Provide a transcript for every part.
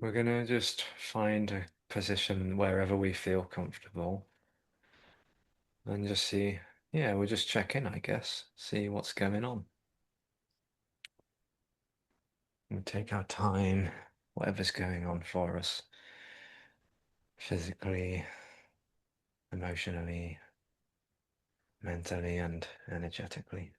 We're gonna just find a position wherever we feel comfortable and just see, yeah, we'll just check in, I guess, see what's going on. We'll take our time, whatever's going on for us, physically, emotionally, mentally, and energetically.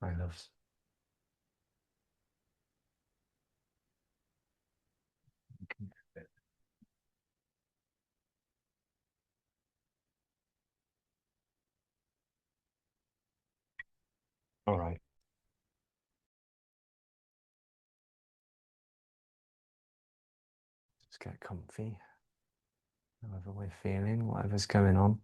I love. All right, just get comfy, however we're feeling, whatever's going on.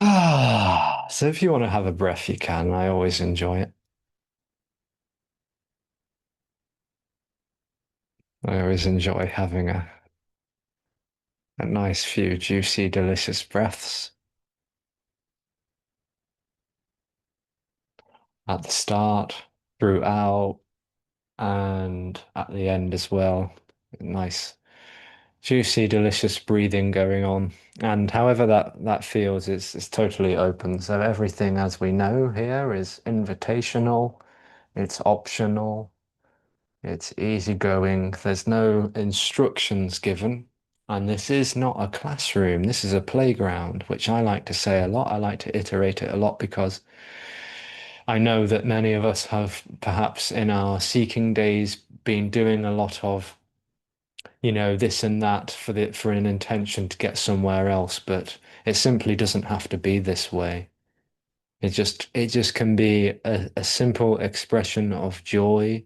Ah, so if you want to have a breath, you can. I always enjoy it. I always enjoy having a nice few juicy, delicious breaths at the start, throughout, and at the end as well. Nice, juicy, delicious breathing going on. And however that feels is totally open. So everything, as we know here, is invitational, it's optional, it's easygoing. There's no instructions given. And this is not a classroom. This is a playground, which I like to say a lot. I like to iterate it a lot because I know that many of us have perhaps in our seeking days been doing a lot of, this and that for an intention to get somewhere else, but it simply doesn't have to be this way. It just can be a simple expression of joy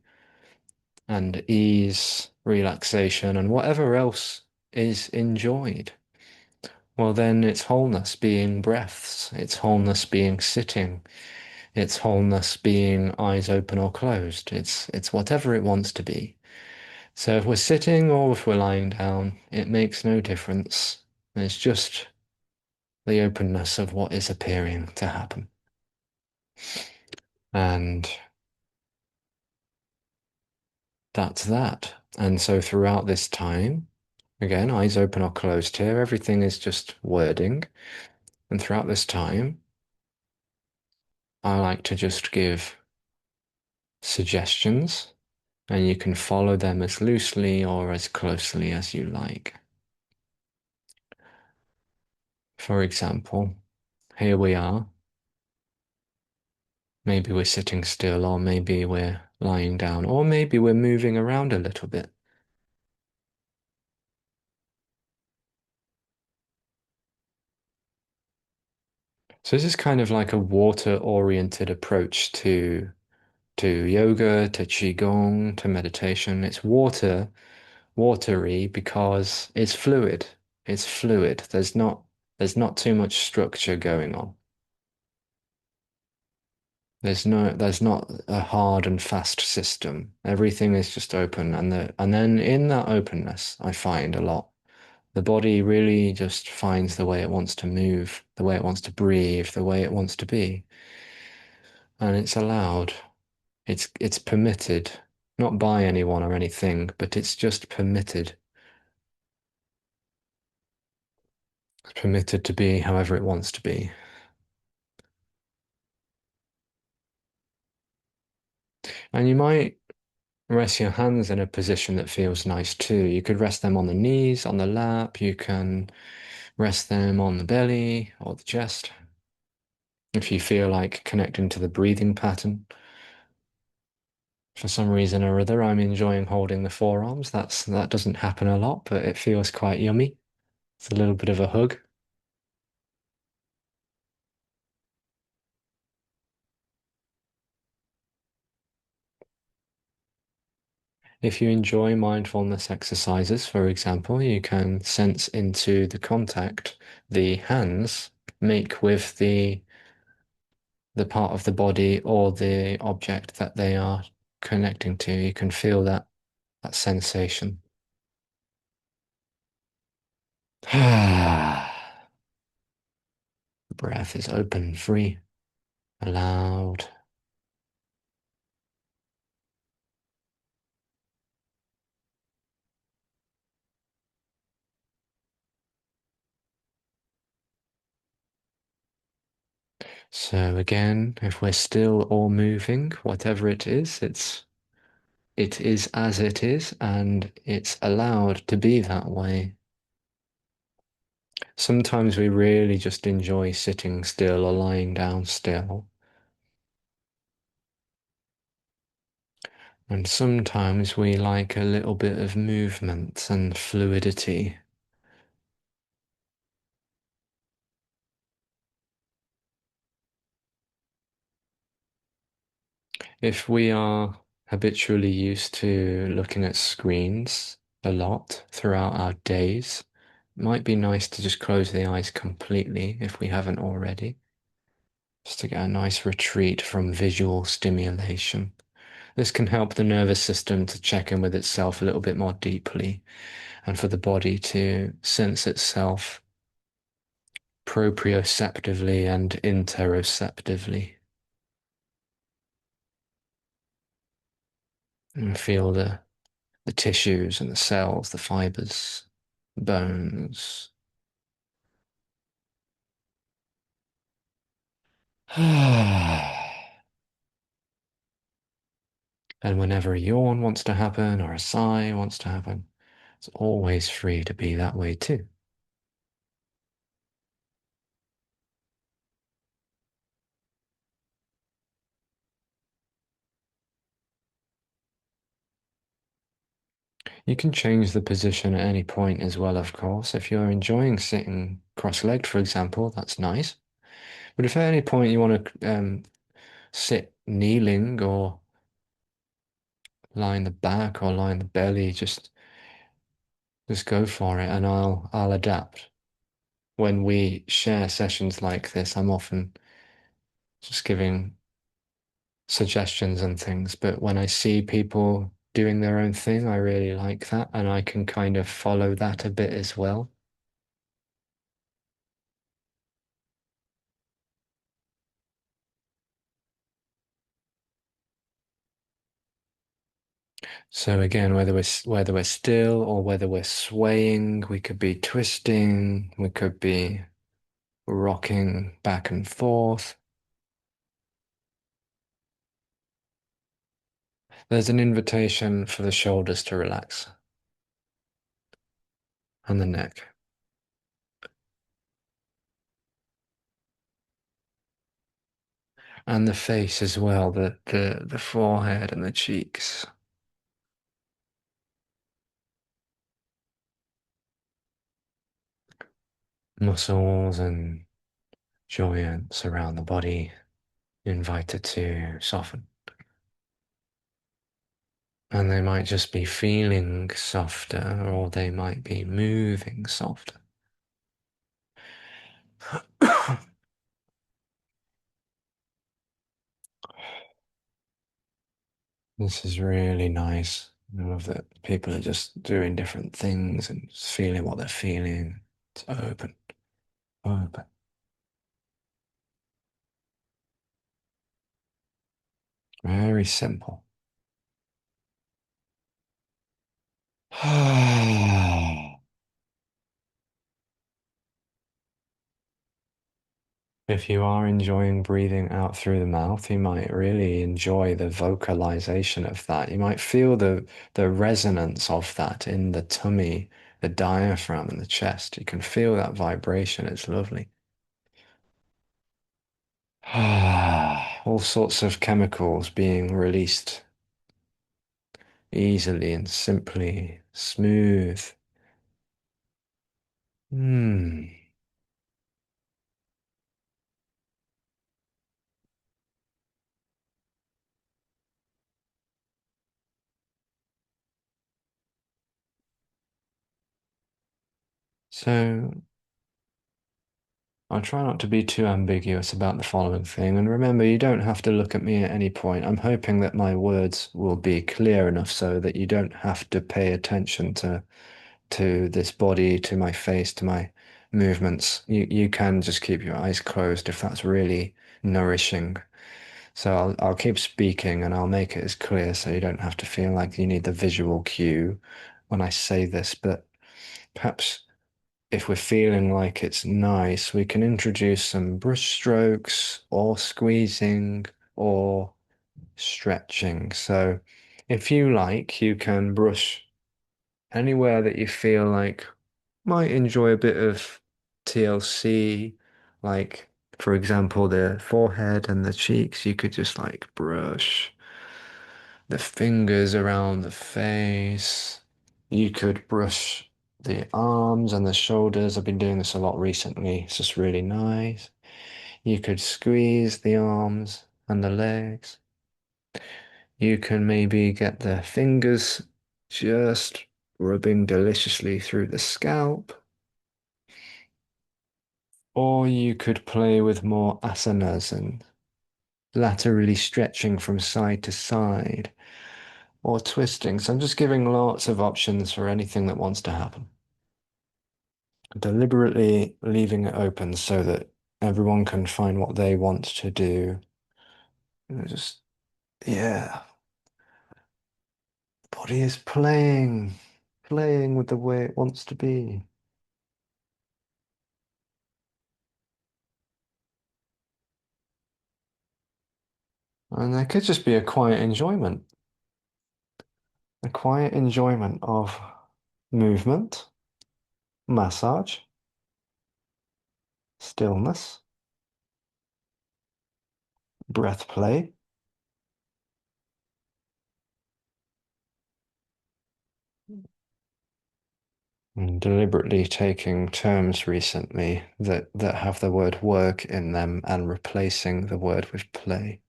and ease, relaxation, and whatever else is enjoyed. Well, then it's wholeness being breaths, it's wholeness being sitting, it's wholeness being eyes open or closed. It's whatever it wants to be. So if we're sitting or if we're lying down, it makes no difference. It's just the openness of what is appearing to happen. And that's that. And so throughout this time, again, eyes open or closed here, everything is just wording. And throughout this time, I like to just give suggestions, and you can follow them as loosely or as closely as you like. For example, here we are. Maybe we're sitting still, or maybe we're lying down, or maybe we're moving around a little bit. So this is kind of like a water-oriented approach to yoga, to qigong, to meditation. It's watery because it's fluid. It's fluid. There's not too much structure going on. There's not a hard and fast system. Everything is just open, and then in that openness, I find a lot. The body really just finds the way it wants to move, the way it wants to breathe, the way it wants to be. And it's allowed. It's permitted, not by anyone or anything, but it's just permitted. It's permitted to be however it wants to be. And you might rest your hands in a position that feels nice too. You could rest them on the knees, on the lap. You can rest them on the belly or the chest. If you feel like connecting to the breathing pattern. For some reason or other, I'm enjoying holding the forearms. That doesn't happen a lot, but it feels quite yummy. It's a little bit of a hug. If you enjoy mindfulness exercises, for example, you can sense into the contact the hands make with the part of the body or the object that they are connecting to. You can feel that sensation. The breath is open, free, allowed. So again, if we're still or moving, whatever it is as it is, and it's allowed to be that way. Sometimes we really just enjoy sitting still or lying down still. And sometimes we like a little bit of movement and fluidity. If we are habitually used to looking at screens a lot throughout our days, it might be nice to just close the eyes completely if we haven't already, just to get a nice retreat from visual stimulation. This can help the nervous system to check in with itself a little bit more deeply and for the body to sense itself proprioceptively and interoceptively and feel the tissues and the cells, the fibers, bones. And whenever a yawn wants to happen or a sigh wants to happen, it's always free to be that way too. You can change the position at any point as well, of course. If you're enjoying sitting cross-legged, for example, that's nice. But if at any point you want to sit kneeling or lie in the back or lie in the belly, just go for it and I'll adapt. When we share sessions like this, I'm often just giving suggestions and things, but when I see people doing their own thing, I really like that and I can kind of follow that a bit as well. So again, whether we're still or whether we're swaying, we could be twisting, we could be rocking back and forth. There's an invitation for the shoulders to relax and the neck and the face as well, the forehead and the cheeks, muscles and joints around the body invited to soften. And they might just be feeling softer or they might be moving softer. This is really nice. I love that people are just doing different things and just feeling what they're feeling. It's open, open. Very simple. If you are enjoying breathing out through the mouth, you might really enjoy the vocalization of that. You might feel the resonance of that in the tummy, the diaphragm, and the chest. You can feel that vibration. It's lovely. All sorts of chemicals being released easily and simply, smooth. Hmm. So I'll try not to be too ambiguous about the following thing. And remember, you don't have to look at me at any point. I'm hoping that my words will be clear enough so that you don't have to pay attention to this body, to my face, to my movements. You can just keep your eyes closed if that's really nourishing. So I'll keep speaking and I'll make it as clear so you don't have to feel like you need the visual cue when I say this. But perhaps if we're feeling like it's nice, we can introduce some brush strokes or squeezing or stretching. So if you like, you can brush anywhere that you feel like might enjoy a bit of TLC, like for example, the forehead and the cheeks, you could just like brush the fingers around the face. You could brush the arms and the shoulders. I've been doing this a lot recently. It's just really nice. You could squeeze the arms and the legs. You can maybe get the fingers just rubbing deliciously through the scalp. Or you could play with more asanas and laterally stretching from side to side or twisting. So I'm just giving lots of options for anything that wants to happen. Deliberately leaving it open so that everyone can find what they want to do. Just, yeah, the body is playing with the way it wants to be. And there could just be a quiet enjoyment of movement, massage, stillness, breath play, and deliberately taking terms recently that have the word work in them and replacing the word with play.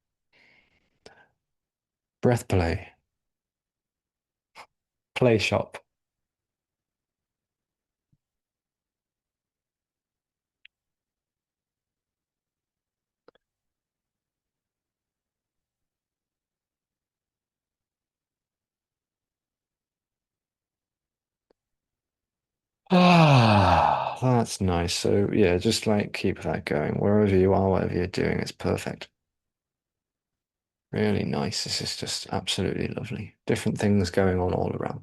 Breath play, play shop. Ah, that's nice. So yeah, just like keep that going. Wherever you are, whatever you're doing, it's perfect. Really nice. This is just absolutely lovely. Different things going on all around.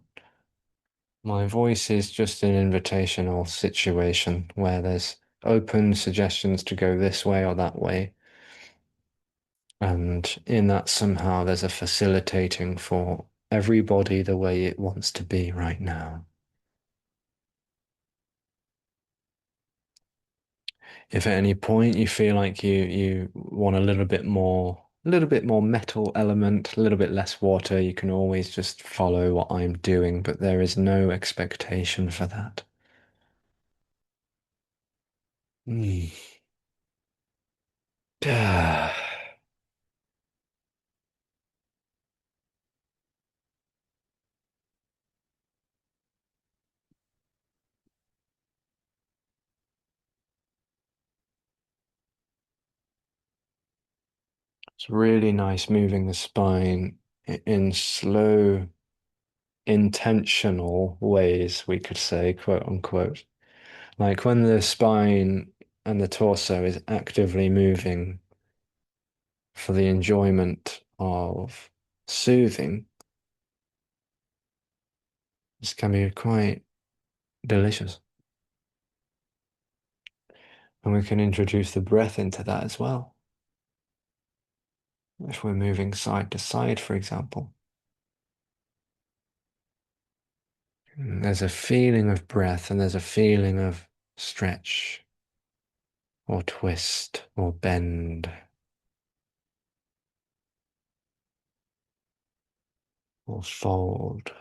My voice is just an invitational situation where there's open suggestions to go this way or that way. And in that, somehow, there's a facilitating for everybody the way it wants to be right now. If at any point you feel like you want a little bit more metal element, a little bit less water, you can always just follow what I'm doing, but there is no expectation for that. Mm. It's really nice moving the spine in slow, intentional ways, we could say, quote unquote. Like when the spine and the torso is actively moving for the enjoyment of soothing, this can be quite delicious. And we can introduce the breath into that as well. If we're moving side to side, for example, there's a feeling of breath and there's a feeling of stretch or twist or bend or fold.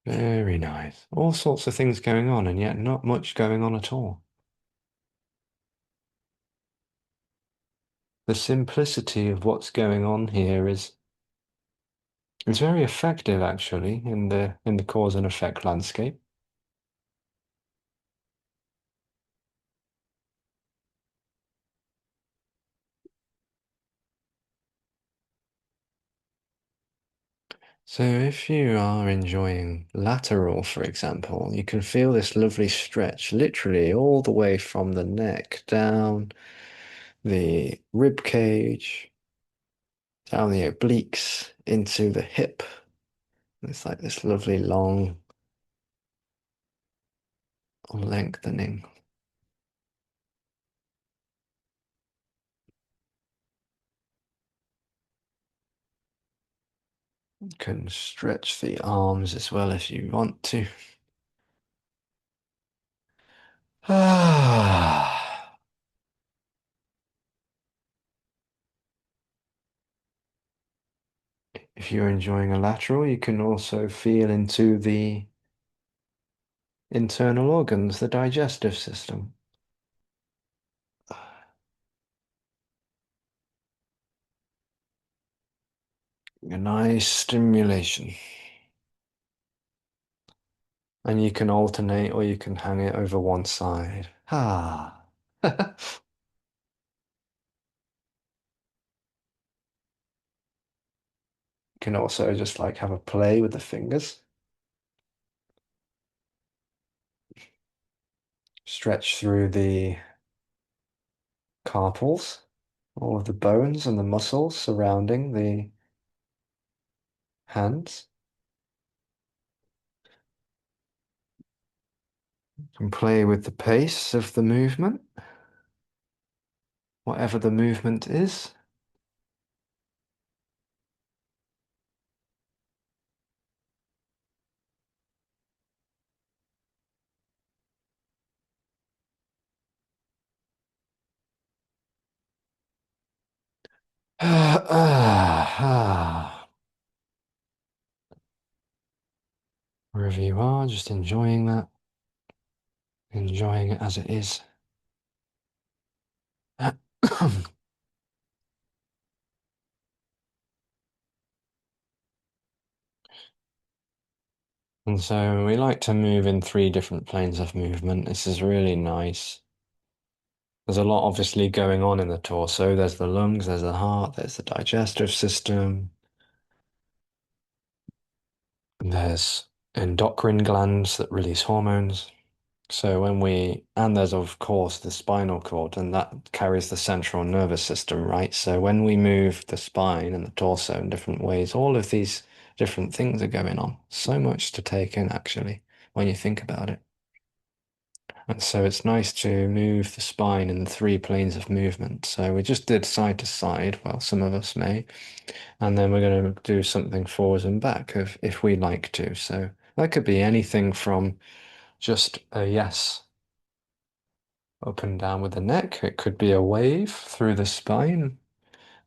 Very nice. All sorts of things going on, and yet not much going on at all. the simplicity of what's going on here is very effective actually in the cause and effect landscape. So if you are enjoying lateral, for example, you can feel this lovely stretch literally all the way from the neck down the rib cage, down the obliques into the hip. It's like this lovely long lengthening. You can stretch the arms as well if you want to. Ah. If you're enjoying a lateral, you can also feel into the internal organs, the digestive system. A nice stimulation. And you can alternate or you can hang it over one side. Ah. You can also just like have a play with the fingers. Stretch through the carpals, all of the bones and the muscles surrounding the hands. You can play with the pace of the movement, whatever the movement is. Wherever you are, just enjoying that, enjoying it as it is. And so we like to move in three different planes of movement. This is really nice. There's a lot obviously going on in the torso. There's the lungs, there's the heart, there's the digestive system, there's endocrine glands that release hormones. So and there's of course the spinal cord, and that carries the central nervous system, right? So when we move the spine and the torso in different ways, all of these different things are going on. So much to take in, actually, when you think about it. And so it's nice to move the spine in three planes of movement. So we just did side to side, well, some of us may, and then we're going to do something forwards and back if we like to. So that could be anything from just a yes up and down with the neck. It could be a wave through the spine.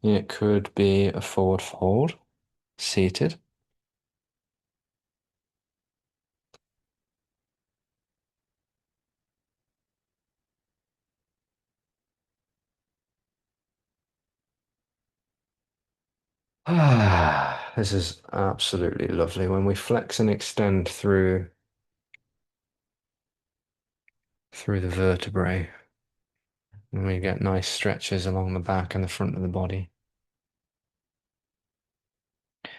It could be a forward fold, seated. Ah, this is absolutely lovely when we flex and extend through the vertebrae. And we get nice stretches along the back and the front of the body.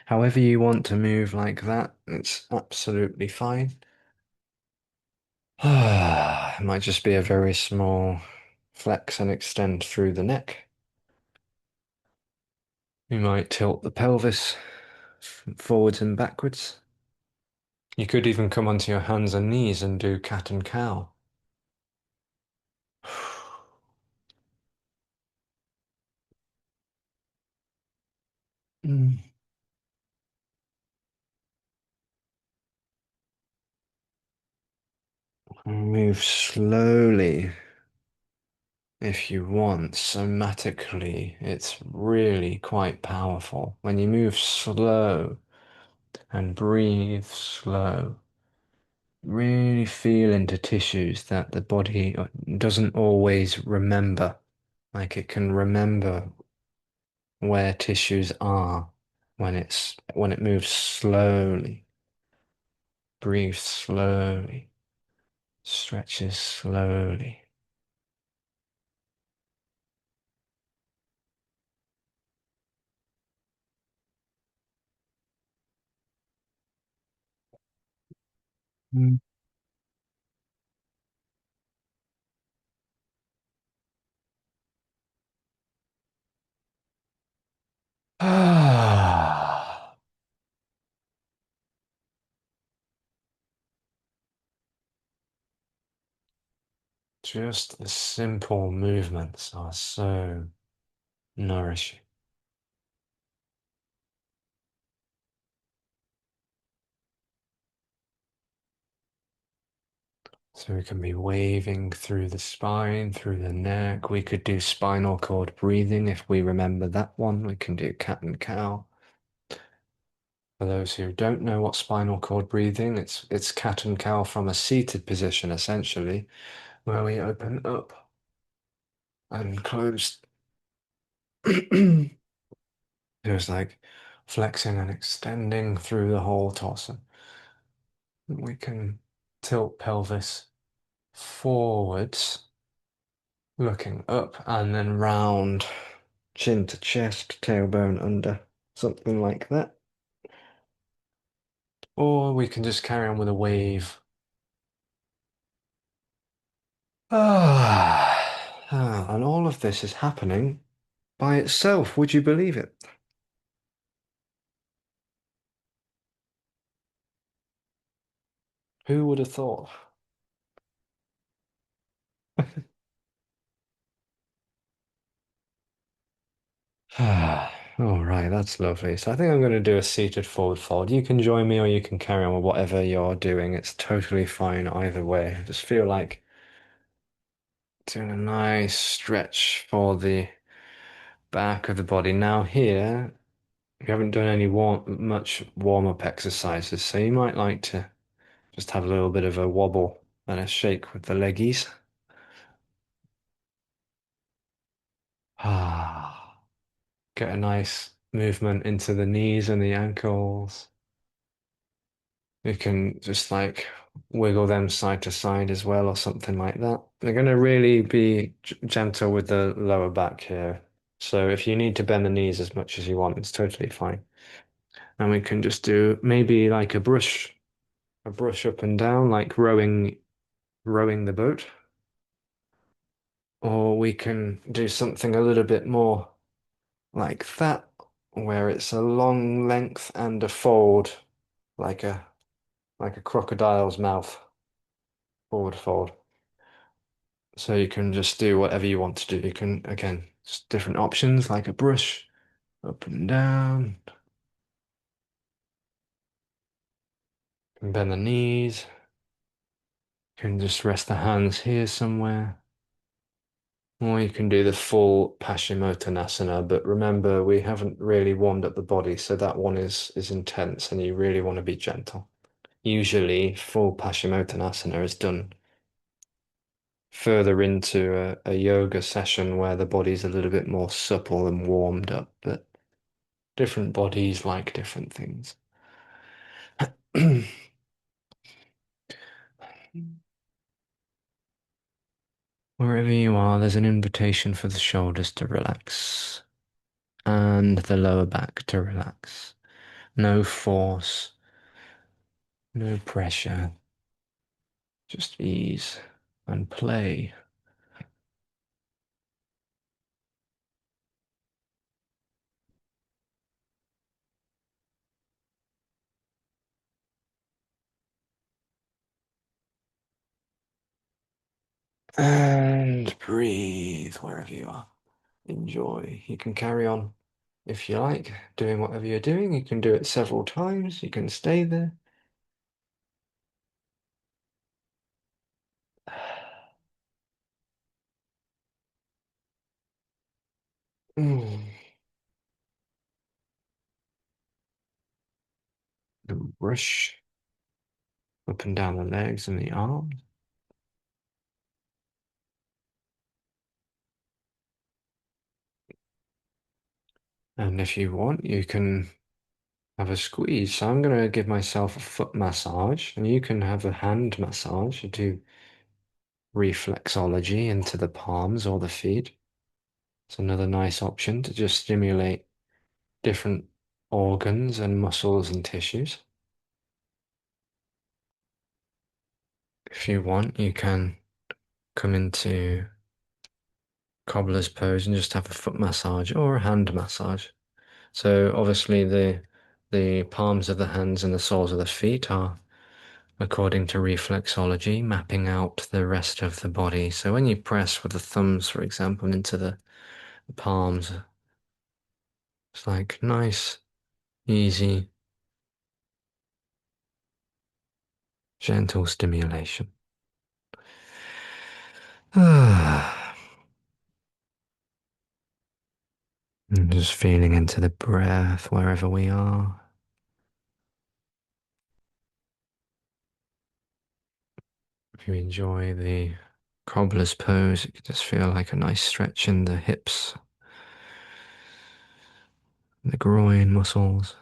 However you want to move like that, it's absolutely fine. It might just be a very small flex and extend through the neck. You might tilt the pelvis forwards and backwards. You could even come onto your hands and knees and do cat and cow. Mm. Move slowly if you want. Somatically, it's really quite powerful. When you move slow and breathe slow, really feel into tissues that the body doesn't always remember. Like it can remember where tissues are when it moves slowly, breathes slowly, stretches slowly. Mm. Ah, just the simple movements are so nourishing. So we can be waving through the spine, through the neck. We could do spinal cord breathing if we remember that one. We can do cat and cow. For those who don't know what spinal cord breathing, it's cat and cow from a seated position essentially, where we open up and close. There's like flexing and extending through the whole torso. We can tilt pelvis forwards, looking up, and then round, chin to chest, tailbone under, something like that. Or we can just carry on with a wave. And all of this is happening by itself. Would you believe it? Who would have thought? All right, that's lovely. So I think I'm going to do a seated forward fold. You can join me or you can carry on with whatever you're doing. It's totally fine either way. I just feel like doing a nice stretch for the back of the body. Now here, we haven't done any much warm-up exercises, so you might like to just have a little bit of a wobble and a shake with the leggies. Ah, get a nice movement into the knees and the ankles. You can just like wiggle them side to side as well, or something like that. They're going to really be gentle with the lower back here. So if you need to bend the knees as much as you want, it's totally fine. And we can just do maybe like a brush up and down, like rowing the boat. Or we can do something a little bit more like that, where it's a long length and a fold, like a crocodile's mouth, forward fold. So you can just do whatever you want to do. You can, again, just different options like a brush, up and down, and bend the knees. You can just rest the hands here somewhere. Or you can do the full Paschimottanasana, but remember we haven't really warmed up the body, so that one is intense and you really want to be gentle. Usually full Paschimottanasana is done further into a yoga session where the body's a little bit more supple and warmed up, but different bodies like different things. Wherever you are, there's an invitation for the shoulders to relax and the lower back to relax. No force, no pressure, just ease and play. And breathe wherever you are. Enjoy. You can carry on if you like, doing whatever you're doing. You can do it several times. You can stay there. Mm. The brush up and down the legs and the arms. And if you want, you can have a squeeze. So I'm going to give myself a foot massage, and you can have a hand massage. You do reflexology into the palms or the feet. It's another nice option to just stimulate different organs and muscles and tissues. If you want, you can come into cobbler's pose and just have a foot massage or a hand massage. So obviously the palms of the hands and the soles of the feet are, according to reflexology, mapping out the rest of the body. So when you press with the thumbs, for example, into the palms, it's like nice, easy, gentle stimulation. And just feeling into the breath wherever we are. If you enjoy the cobbler's pose, you can just feel like a nice stretch in the hips, the groin muscles.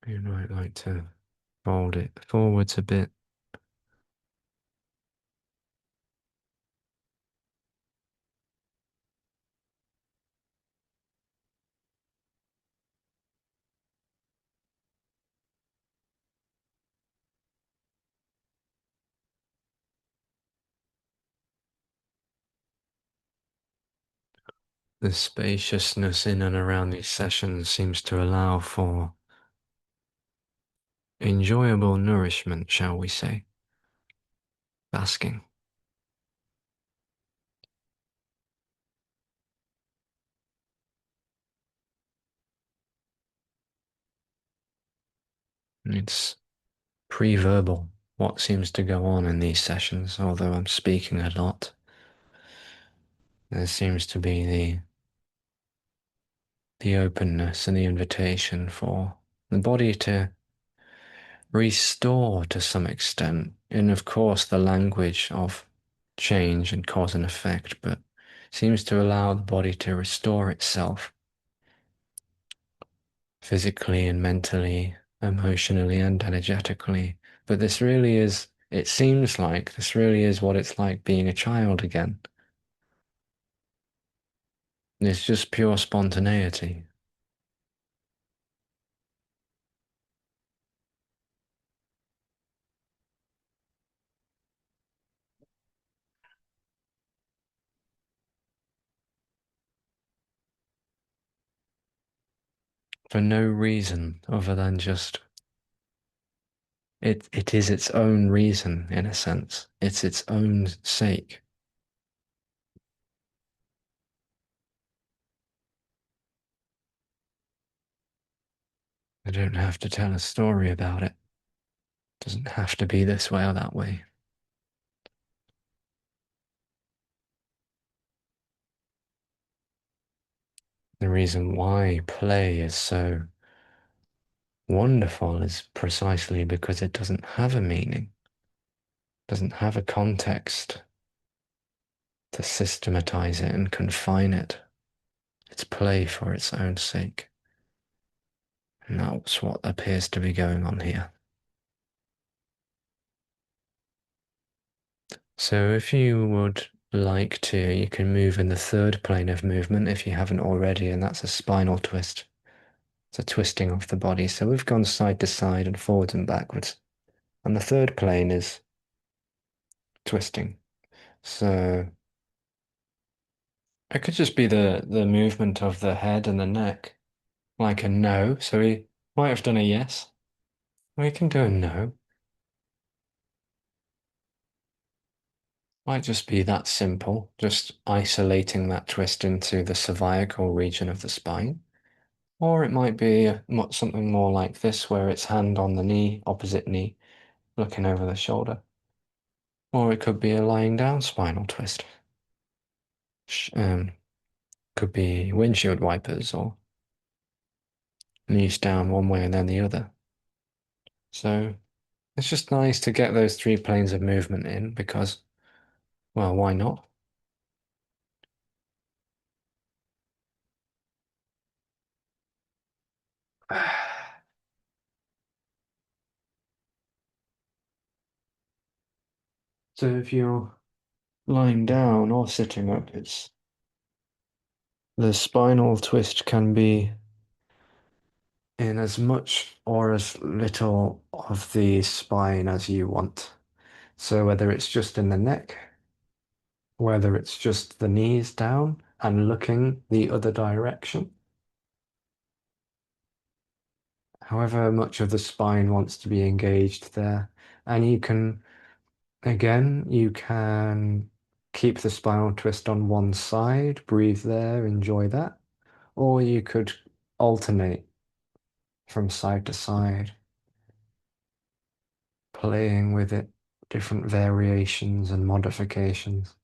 You might like to fold it forwards a bit. The spaciousness in and around these sessions seems to allow for enjoyable nourishment, shall we say, basking. It's pre-verbal what seems to go on in these sessions, although I'm speaking a lot. There seems to be the openness and the invitation for the body to restore to some extent, in of course the language of change and cause and effect, but seems to allow the body to restore itself physically and mentally, emotionally and energetically. But this really is, it seems like this really is what it's like being a child again. It's just pure spontaneity. For no reason other than just it is its own reason in a sense. It's its own sake. I don't have to tell a story about it. It doesn't have to be this way or that way. The reason why play is so wonderful is precisely because it doesn't have a meaning, doesn't have a context to systematize it and confine it. It's play for its own sake. And that's what appears to be going on here. So if you would like to, you can move in the third plane of movement if you haven't already, and that's a spinal twist. It's a twisting of the body. So we've gone side to side and forwards and backwards. And the third plane is twisting. So it could just be the movement of the head and the neck, like a no. So we might have done a yes. We can do a no. Might just be that simple, just isolating that twist into the cervical region of the spine. Or it might be something more like this, where it's hand on the knee, opposite knee, looking over the shoulder. Or it could be a lying down spinal twist. Um, Could be windshield wipers or knees down one way and then the other. So it's just nice to get those three planes of movement in because, well, why not? So if you're lying down or sitting up, it's the spinal twist can be in as much or as little of the spine as you want. So whether it's just in the neck, whether it's just the knees down and looking the other direction, however much of the spine wants to be engaged there. And you can, again, you can keep the spinal twist on one side, breathe there, enjoy that. Or you could alternate from side to side, playing with it, different variations and modifications.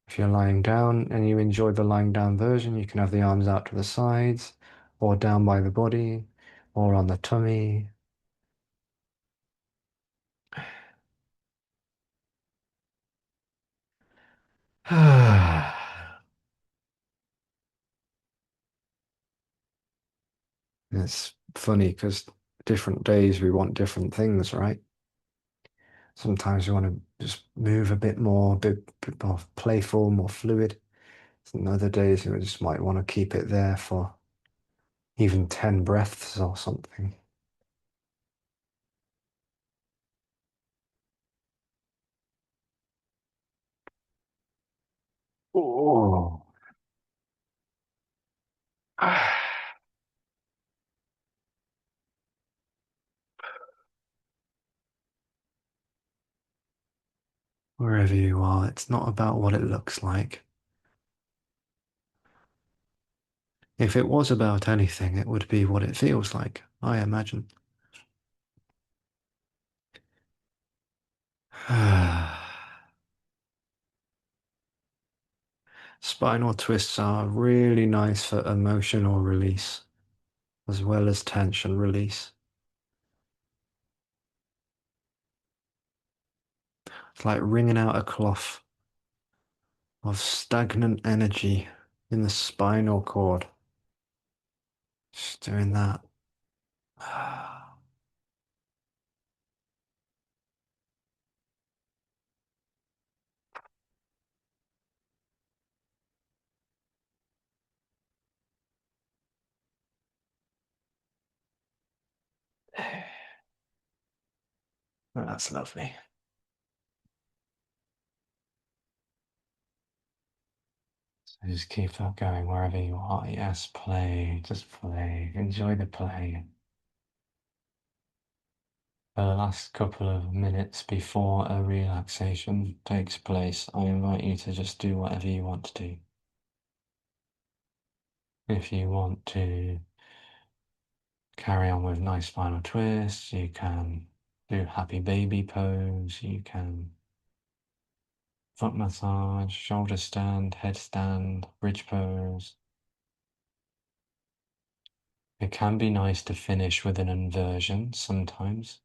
If you're lying down and you enjoy the lying down version, you can have the arms out to the sides, or down by the body, or on the tummy. It's funny because different days we want different things, right? Sometimes we want to just move a bit more playful, more fluid. And other days we just might want to keep it there for even 10 breaths or something. Oh. Wherever you are, it's not about what it looks like. If it was about anything, it would be what it feels like, I imagine. Spinal twists are really nice for emotional release as well as tension release. It's like wringing out a cloth of stagnant energy in the spinal cord. Just doing that. That's lovely. So just keep that going wherever you are. Yes, play, just play. Enjoy the play. For the last couple of minutes before a relaxation takes place, I invite you to just do whatever you want to do. If you want to carry on with nice spinal twists, you can do happy baby pose, you can foot massage, shoulder stand, headstand, bridge pose. It can be nice to finish with an inversion sometimes.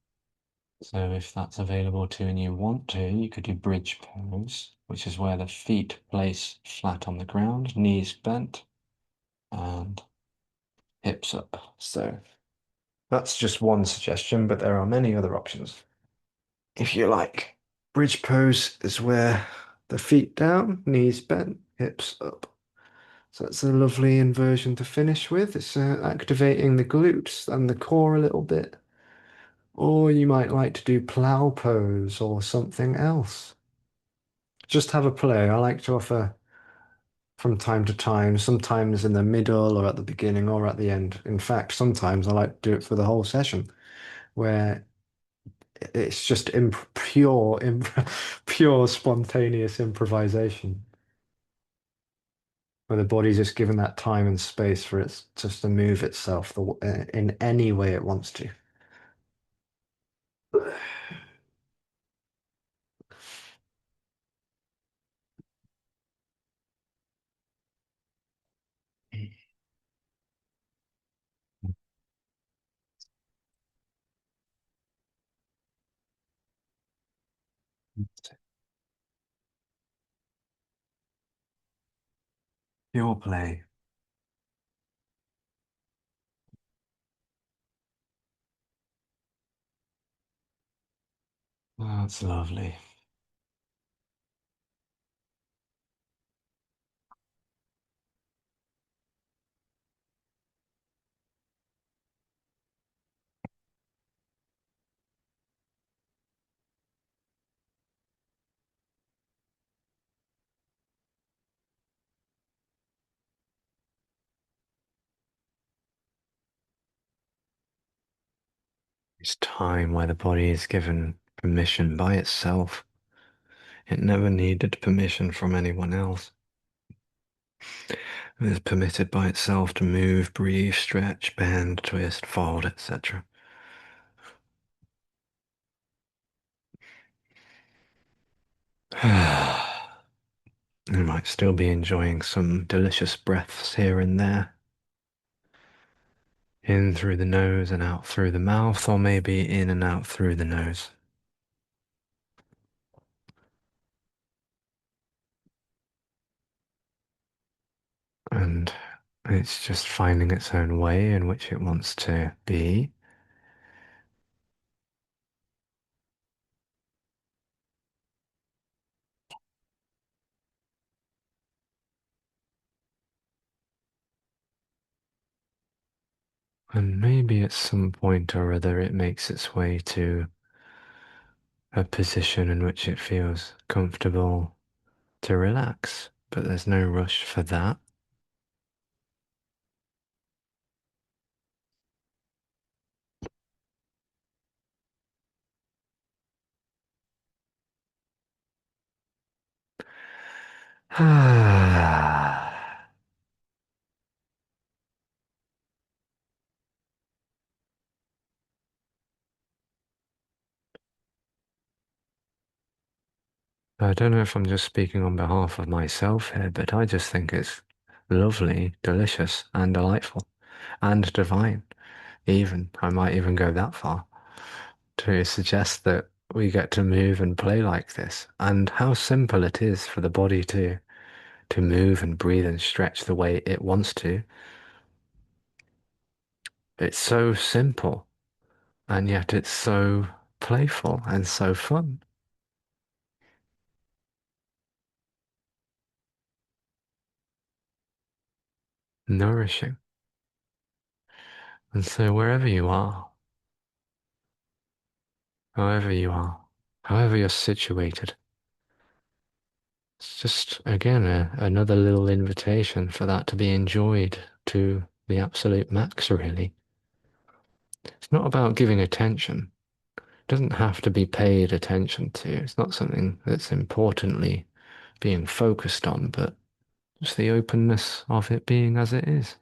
So if that's available to you and you want to, you could do bridge pose, which is where the feet place flat on the ground, knees bent, and hips up. So that's just one suggestion, but there are many other options if you like. Bridge pose is where the feet down, knees bent, hips up. So that's a lovely inversion to finish with. It's activating the glutes and the core a little bit. Or you might like to do plow pose or something else. Just have a play. I like to offer from time to time, sometimes in the middle or at the beginning or at the end. In fact, sometimes I like to do it for the whole session where it's just pure spontaneous improvisation, where the body's just given that time and space for it just to move itself in any way it wants to. Your play. Oh, that's lovely. It's time where the body is given permission by itself. It never needed permission from anyone else. It was permitted by itself to move, breathe, stretch, bend, twist, fold, etc. You might still be enjoying some delicious breaths here and there, in through the nose and out through the mouth, or maybe in and out through the nose. And it's just finding its own way in which it wants to be. And maybe at some point or other it makes its way to a position in which it feels comfortable to relax, but there's no rush for that. I don't know if I'm just speaking on behalf of myself here, but I just think it's lovely, delicious, and delightful, and divine. Even, I might even go that far to suggest that we get to move and play like this, and how simple it is for the body to move and breathe and stretch the way it wants to. It's so simple, and yet it's so playful and so fun, nourishing. And so wherever you are, however you are, however you're situated, it's just again another little invitation for that to be enjoyed to the absolute max, really. It's not about giving attention. It doesn't have to be paid attention to. It's not something that's importantly being focused on, but just the openness of it being as it is.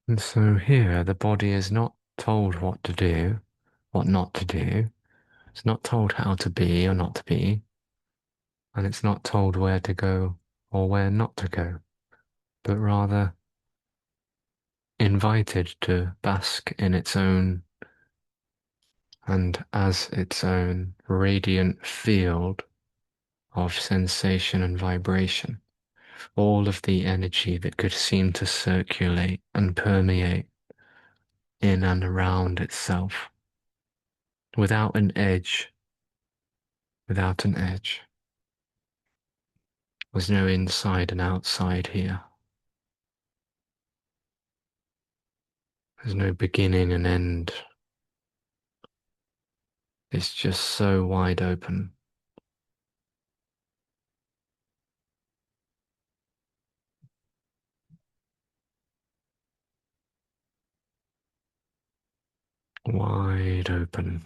And so here, the body is not told what to do, what not to do. It's not told how to be or not to be, and it's not told where to go or where not to go, but rather invited to bask in its own and as its own radiant field of sensation and vibration. All of the energy that could seem to circulate and permeate in and around itself without an edge, without an edge. There's no inside and outside here. There's no beginning and end. It's just so wide open. Wide open.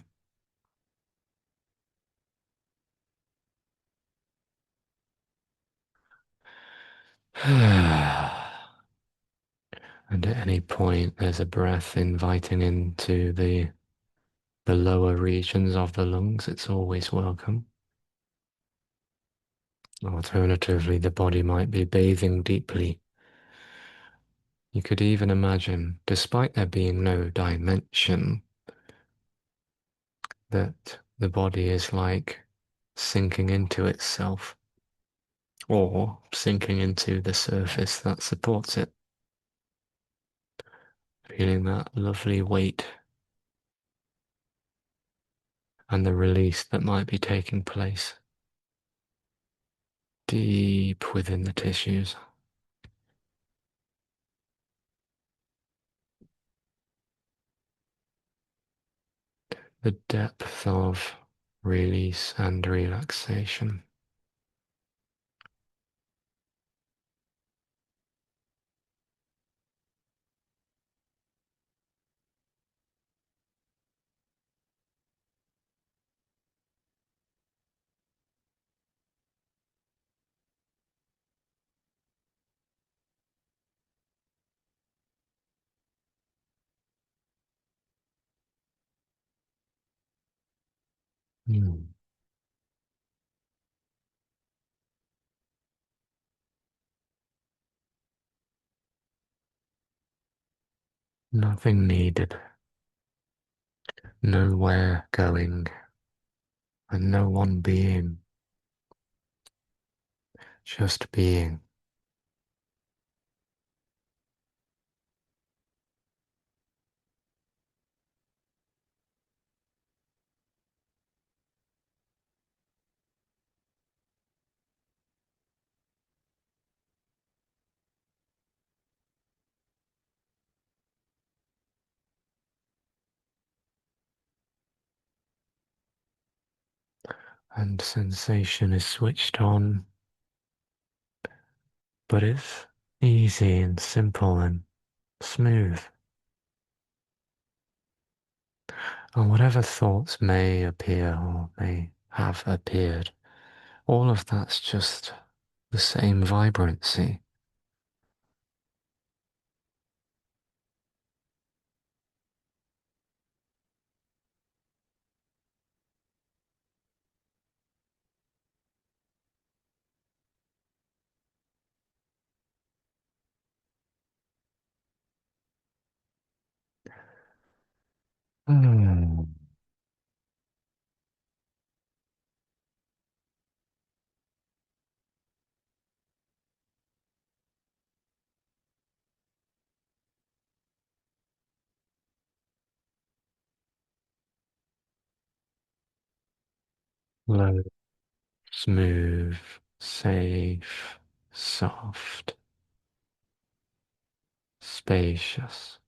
And at any point, there's a breath inviting into the lower regions of the lungs. It's always welcome. Alternatively, the body might be bathing deeply. You could even imagine, despite there being no dimension, that the body is like sinking into itself or sinking into the surface that supports it, feeling that lovely weight and the release that might be taking place deep within the tissues. The depth of release and relaxation. Hmm. Nothing needed, nowhere going, and no one being, just being. And sensation is switched on, but it's easy and simple and smooth. And whatever thoughts may appear or may have appeared, all of that's just the same vibrancy. Hmm. Low, smooth, safe, soft, spacious.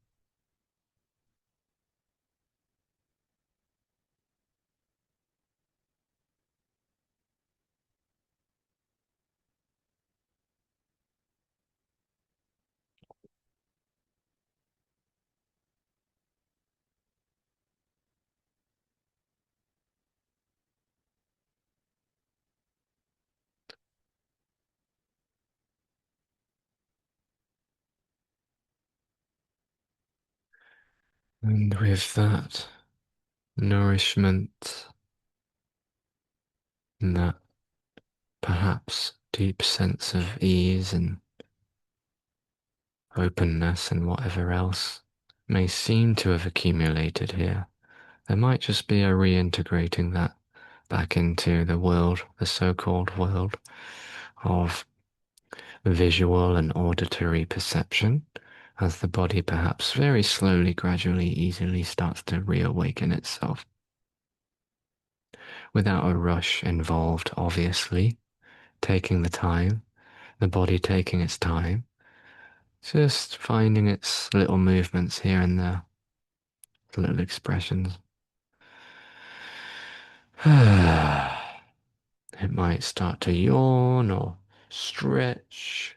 And with that nourishment and that perhaps deep sense of ease and openness and whatever else may seem to have accumulated here, there might just be a reintegrating that back into the world, the so-called world of visual and auditory perception, as the body perhaps very slowly, gradually, easily starts to reawaken itself. Without a rush involved, obviously, taking the time, the body taking its time, just finding its little movements here and there, little expressions. It might start to yawn or stretch.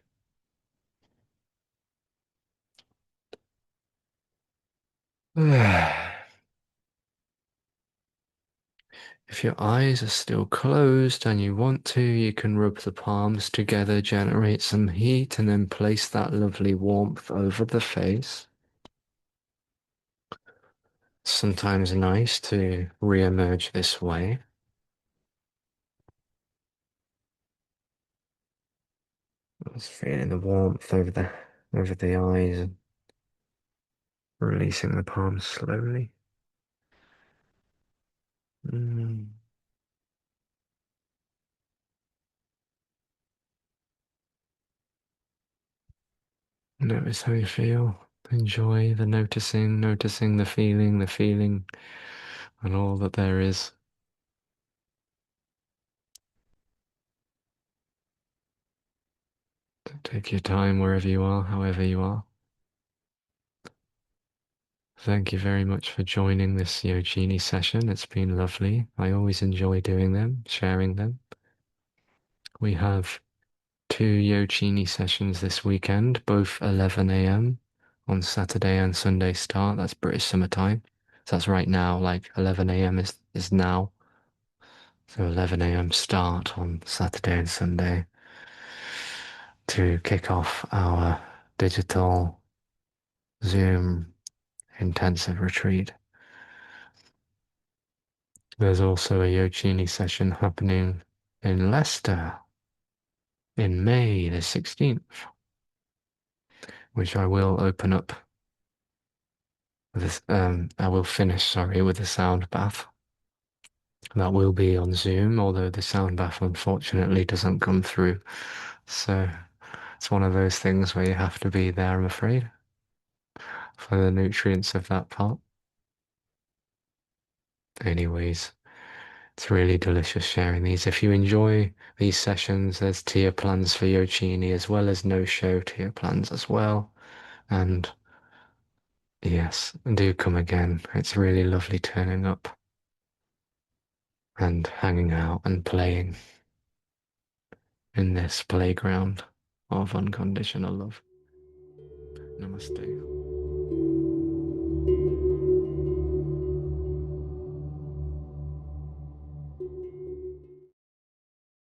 If your eyes are still closed and you want to, you can rub the palms together, generate some heat, and then place that lovely warmth over the face. Sometimes nice to re-emerge this way. Just feeling the warmth over the eyes and releasing the palms slowly. Mm. Notice how you feel. Enjoy the noticing, noticing the feeling, and all that there is. Take your time wherever you are, however you are. Thank you very much for joining this YoQini session. It's been lovely. I always enjoy doing them, sharing them. We have two YoQini sessions this weekend, both 11 a.m. on Saturday and Sunday start. That's British summer time. So that's right now, like 11 a.m. is now. So 11 a.m. start on Saturday and Sunday to kick off our digital Zoom intensive retreat. There's also a YoQini session happening in Leicester in May the 16th, which I will open up with this, I will finish, sorry, with a sound bath. That will be on Zoom, although the sound bath unfortunately doesn't come through. So it's one of those things where you have to be there, I'm afraid, for the nutrients of that part. Anyways, it's really delicious sharing these. If you enjoy these sessions, there's tier plans for YoQini as well as no-show tier plans as well. And yes, do come again. It's really lovely turning up and hanging out and playing in this playground of unconditional love. Namaste.